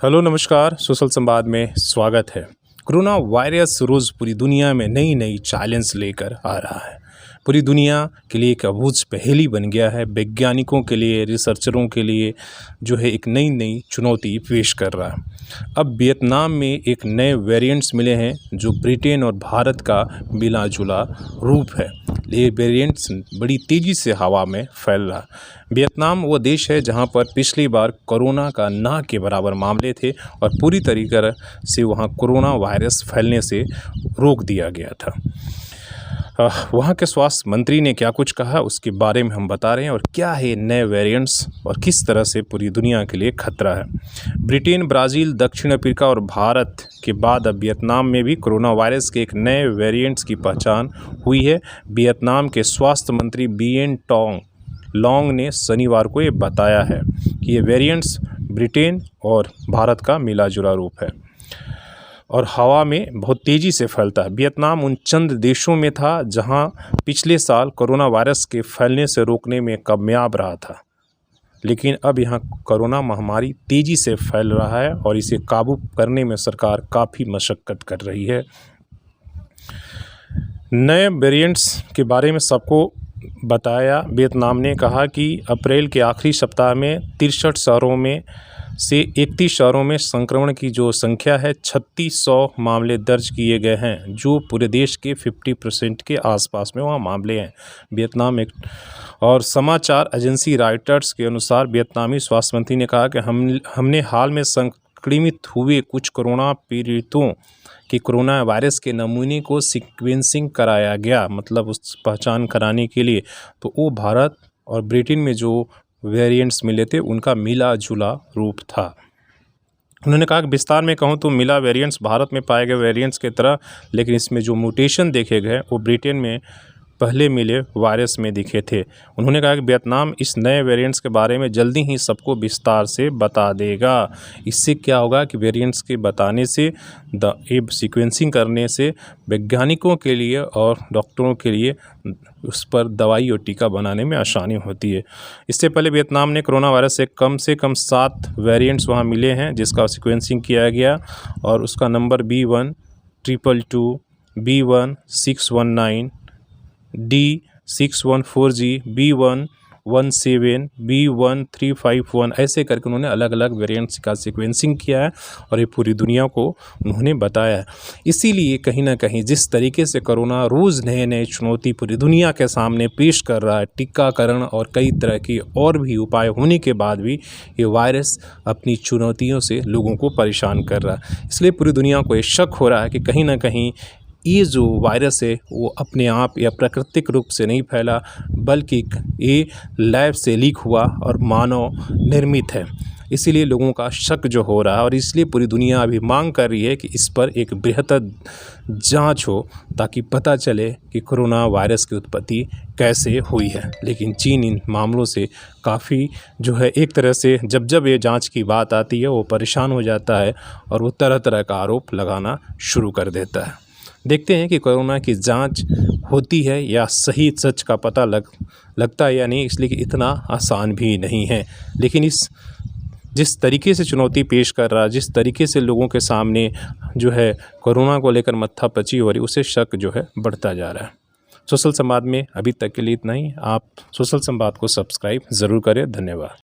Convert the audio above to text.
Hello नमस्कार, social संवाद में स्वागत है। कोरोना वायरस रोज़ पूरी दुनिया में नई नई चैलेंज लेकर आ रहा है। पूरी दुनिया के लिए एक अबूझ पहेली बन गया है। वैज्ञानिकों के लिए, रिसर्चरों के लिए जो है एक नई नई चुनौती पेश कर रहा है। अब वियतनाम में एक नए वेरिएंट्स मिले हैं जो ब्रिटेन और भारत का मिला जुला रूप है। ये वेरिएंट्स बड़ी तेज़ी से हवा में फैल रहा है। वियतनाम वो देश है जहां पर पिछली बार कोरोना का ना के बराबर मामले थे और पूरी तरीके से वहां कोरोना वायरस फैलने से रोक दिया गया था। वहाँ के स्वास्थ्य मंत्री ने क्या कुछ कहा उसके बारे में हम बता रहे हैं, और क्या है नए वेरिएंट्स और किस तरह से पूरी दुनिया के लिए खतरा है। ब्रिटेन, ब्राज़ील, दक्षिण अफ्रीका और भारत के बाद अब वियतनाम में भी कोरोना वायरस के एक नए वेरिएंट्स की पहचान हुई है। वियतनाम के स्वास्थ्य मंत्री बीएन टोंग लॉन्ग ने शनिवार को ये बताया है कि ये वेरिएंट्स ब्रिटेन और भारत का मिला जुला रूप है और हवा में बहुत तेज़ी से फैलता है। वियतनाम उन चंद देशों में था जहां पिछले साल कोरोना वायरस के फैलने से रोकने में कामयाब रहा था, लेकिन अब यहां कोरोना महामारी तेज़ी से फैल रहा है और इसे काबू करने में सरकार काफ़ी मशक्क़त कर रही है। नए वेरिएंट्स के बारे में सबको बताया। वियतनाम ने कहा कि अप्रैल के आखिरी सप्ताह में 63 शहरों में से 31 शहरों में संक्रमण की जो संख्या है 3600 मामले दर्ज किए गए हैं, जो पूरे देश के 50% के आसपास में वहाँ मामले हैं। वियतनाम एक और समाचार एजेंसी रॉयटर्स के अनुसार वियतनामी स्वास्थ्य मंत्री ने कहा कि हमने हाल में संक्रमित हुए कुछ कोरोना पीड़ितों कि कोरोना वायरस के नमूने को सीक्वेंसिंग कराया गया, मतलब उस पहचान कराने के लिए। तो वो भारत और ब्रिटेन में जो वेरिएंट्स मिले थे उनका मिला जुला रूप था। उन्होंने कहा कि विस्तार में कहूँ तो मिला वेरिएंट्स भारत में पाए गए वेरिएंट्स की तरह, लेकिन इसमें जो म्यूटेशन देखे गए वो ब्रिटेन में पहले मिले वायरस में दिखे थे। उन्होंने कहा कि वियतनाम इस नए वेरिएंट्स के बारे में जल्दी ही सबको विस्तार से बता देगा। इससे क्या होगा कि वेरिएंट्स के बताने से सीक्वेंसिंग करने से वैज्ञानिकों के लिए और डॉक्टरों के लिए उस पर दवाई और टीका बनाने में आसानी होती है। इससे पहले वियतनाम ने कोरोना वायरस से कम 7 वेरिएंट्स वहाँ मिले हैं जिसका सीक्वेंसिंग किया गया और उसका number B1222, B1619, D614G, B117, B1351 ऐसे करके उन्होंने अलग अलग वेरिएंट्स का सीक्वेंसिंग किया है और ये पूरी दुनिया को उन्होंने बताया है। इसीलिए कहीं ना कहीं जिस तरीके से कोरोना रोज़ नए नए चुनौती पूरी दुनिया के सामने पेश कर रहा है, टीकाकरण और कई तरह की और भी उपाय होने के बाद भी ये वायरस अपनी चुनौतियों से लोगों को परेशान कर रहा है। इसलिए पूरी दुनिया को ये शक हो रहा है कि कहीं ना कहीं ये जो वायरस है वो अपने आप या प्राकृतिक रूप से नहीं फैला, बल्कि ये लैब से लीक हुआ और मानव निर्मित है। इसीलिए लोगों का शक जो हो रहा है और इसलिए पूरी दुनिया अभी मांग कर रही है कि इस पर एक बेहतर जांच हो ताकि पता चले कि कोरोना वायरस की उत्पत्ति कैसे हुई है। लेकिन चीन इन मामलों से काफ़ी जो है एक तरह से जब ये जांच की बात आती है वो परेशान हो जाता है और वो तरह तरह का आरोप लगाना शुरू कर देता है। देखते हैं कि कोरोना की जांच होती है या सही सच का पता लगता है या नहीं, इसलिए कि इतना आसान भी नहीं है। लेकिन जिस तरीके से चुनौती पेश कर रहा है, जिस तरीके से लोगों के सामने जो है कोरोना को लेकर मत्थापची हो रही, उसे शक जो है बढ़ता जा रहा है। सोशल संवाद में अभी तक के लिए इतना ही। आप सोशल संवाद को सब्सक्राइब ज़रूर करें। धन्यवाद।